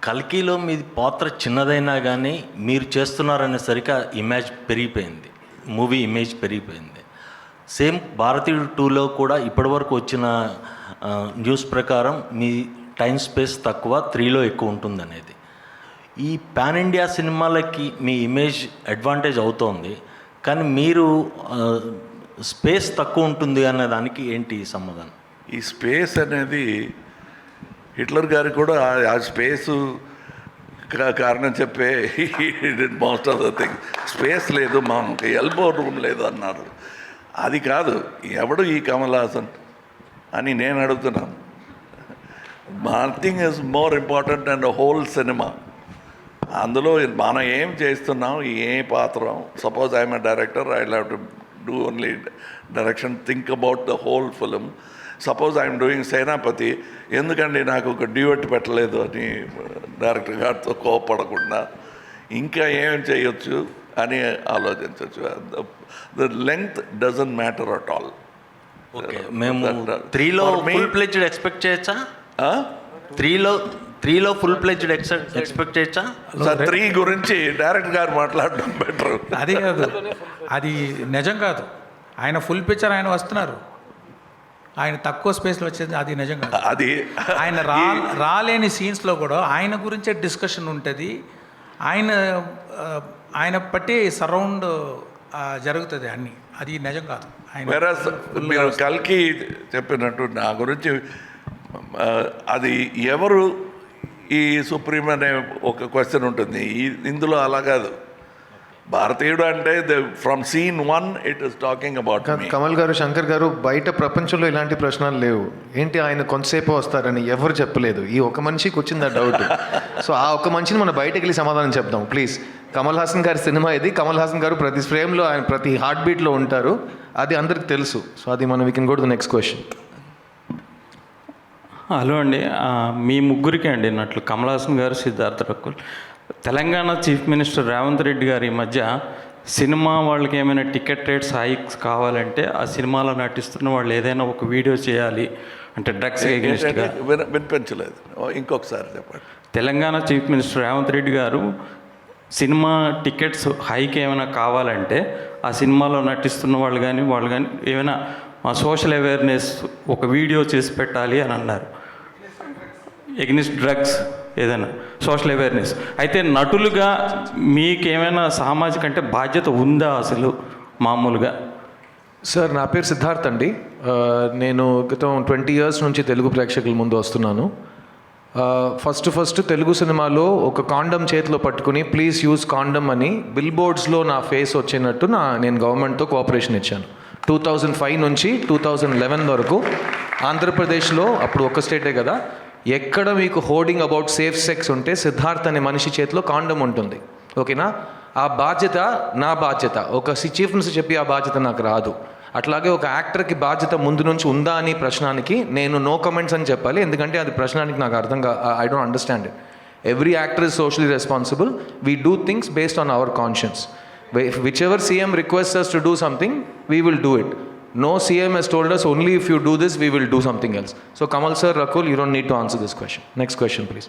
కల్కిలో మీ పాత్ర చిన్నదైనా కానీ మీరు చేస్తున్నారనేసరికి ఇమేజ్ పెరిగిపోయింది, మూవీ ఇమేజ్ పెరిగిపోయింది. సేమ్ భారతీయుడు 2లో కూడా ఇప్పటివరకు వచ్చిన న్యూస్ ప్రకారం మీ టైం స్పేస్ తక్కువ, 3లో ఎక్కువ ఉంటుందనేది. ఈ పాన్ ఇండియా సినిమాలకి మీ ఇమేజ్ అడ్వాంటేజ్ అవుతోంది, కానీ మీరు స్పేస్ తక్కువ ఉంటుంది అనే దానికి ఏంటి సమాధానం? ఈ స్పేస్ అనేది హిట్లర్ గారికి కూడా ఆ స్పేసు కారణం చెప్పే most of the thing. Space లేదు, మాకు ఎల్బో రూమ్ లేదు అన్నారు. అది కాదు, ఎవడు ఈ కమల్ హాసన్ అని నేను అడుగుతున్నాను. Nothing is more important and whole cinema. అందులో మనం ఏం చేస్తున్నాం, ఏ పాత్ర. Suppose I'm a director, I have to do only direction, think about the whole film. Suppose I'm doing Senapathi, ఎందుకండి నాకు ఒక డ్యూయట్ పెట్టలేదు అని డైరెక్టర్ గారితో కోపడకుండా ఇంకా ఏం చేయొచ్చు అని ఆలోచించవచ్చు. The length doesn't matter at all. Okay, మేము 3లో ఫుల్ ప్లెడ్జ్డ్ ఎక్స్పెక్ట్ చేయొచ్చా? 3లో ఫుల్ ప్లెడ్జ్డ్ ఎక్స్పెక్ట్ చేయొచ్చా? 3 గురించి డైరెక్టర్ గారు మాట్లాడడం బెటర్. అది కాదు, అది నిజం కాదు. ఆయన ఫుల్ పిక్చర్ ఆయన వస్తున్నారు, ఆయన తక్కువ స్పేస్లో వచ్చేది అది నిజం కాదు. అది ఆయన రాలేని సీన్స్లో కూడా ఆయన గురించే డిస్కషన్ ఉంటుంది. ఆయన బట్టి సరౌండ్ జరుగుతుంది అన్నీ. అది నిజం కాదు. మీరు కల్కి చెప్పినట్టు నా గురించి అది ఎవరు ఈ సుప్రీం అనే ఒక క్వశ్చన్ ఉంటుంది. ఇందులో అలా కాదు. భారతీయుడు అంటే from scene 1 it is talking about Kamal గారు, శంకర్ గారు, బయట ప్రపంచంలో ఇలాంటి ప్రశ్నలు లేవు. ఏంటి ఆయన కొంతసేపు వస్తారని ఎవరు చెప్పలేదు. ఈ ఒక మనిషికి వచ్చింది ఆ డౌట్. సో ఆ ఒక మనిషిని మనం బయటకు వెళ్ళి సమాధానం చెప్దాం ప్లీజ్. కమల్ హాసన్ గారి సినిమా ఇది. కమల్ హాసన్ గారు ప్రతి ఫ్రేమ్లో, ఆయన ప్రతి హార్ట్ బీట్లో ఉంటారు. అది అందరికి తెలుసు. సో అది మనం we can go to the next question. Hello అండి, మీ ముగ్గురికి అండి నట్లు కమల్ హాసన్ గారు, సిద్ధార్థ రకుల్. తెలంగాణ చీఫ్ మినిస్టర్ రేవంత్ రెడ్డి గారు ఈ మధ్య సినిమా వాళ్ళకి ఏమైనా టికెట్ రేట్స్ హైక్స్ కావాలంటే ఆ సినిమాలో నటిస్తున్న వాళ్ళు ఏదైనా ఒక వీడియో చేయాలి అంటే డ్రగ్స్ ఎగెనిస్ట్గా. వినిపించలేదు, ఇంకొకసారి చెప్పండి. తెలంగాణ చీఫ్ మినిస్టర్ రేవంత్ రెడ్డి గారు సినిమా టికెట్స్ హైక్ ఏమైనా కావాలంటే ఆ సినిమాలో నటిస్తున్న వాళ్ళు కానీ ఏమైనా సోషల్ అవేర్నెస్ ఒక వీడియో చేసి పెట్టాలి అని అన్నారు. ఎగ్నిస్ట్ డ్రగ్స్ ఏదైనా సోషల్ అవేర్నెస్. అయితే నటులుగా మీకేమైనా సామాజిక అంటే బాధ్యత ఉందా అసలు మామూలుగా? సార్, నా పేరు సిద్ధార్థ్ అండి. నేను గతం 20 years నుంచి తెలుగు ప్రేక్షకుల ముందు వస్తున్నాను. ఫస్ట్ తెలుగు సినిమాలో ఒక కాండమ్ చేతిలో పట్టుకుని ప్లీజ్ యూజ్ కాండమ్ అని బిల్ బోర్డ్స్లో నా ఫేస్ వచ్చినట్టు నేను గవర్నమెంట్తో కోఆపరేషన్ ఇచ్చాను. 2005 నుంచి 2011 వరకు ఆంధ్రప్రదేశ్లో, అప్పుడు ఒక్క స్టేటే కదా, ఎక్కడ మీకు హోర్డింగ్ అబౌట్ సేఫ్ సెక్స్ ఉంటే సిద్ధార్థ్ అనే మనిషి చేతిలో కాండమ్ ఉంటుంది. ఓకేనా? ఆ బాధ్యత నా బాధ్యత. ఒక చీఫ్ మినిస్టర్ చెప్పి ఆ బాధ్యత నాకు రాదు. అట్లాగే ఒక యాక్టర్కి బాధ్యత ముందు నుంచి ఉందా అని ప్రశ్నానికి నేను నో కమెంట్స్ అని చెప్పాలి. ఎందుకంటే అది ప్రశ్నానికి నాకు I don't understand it. Every actor is socially responsible. We do things based on hour conscience. Whichever CM requests us to do something, we will do it. No CM has told us only if you do this, we will do something else. So Kamal sir, Rakul, you don't need to answer this question. Next question, please.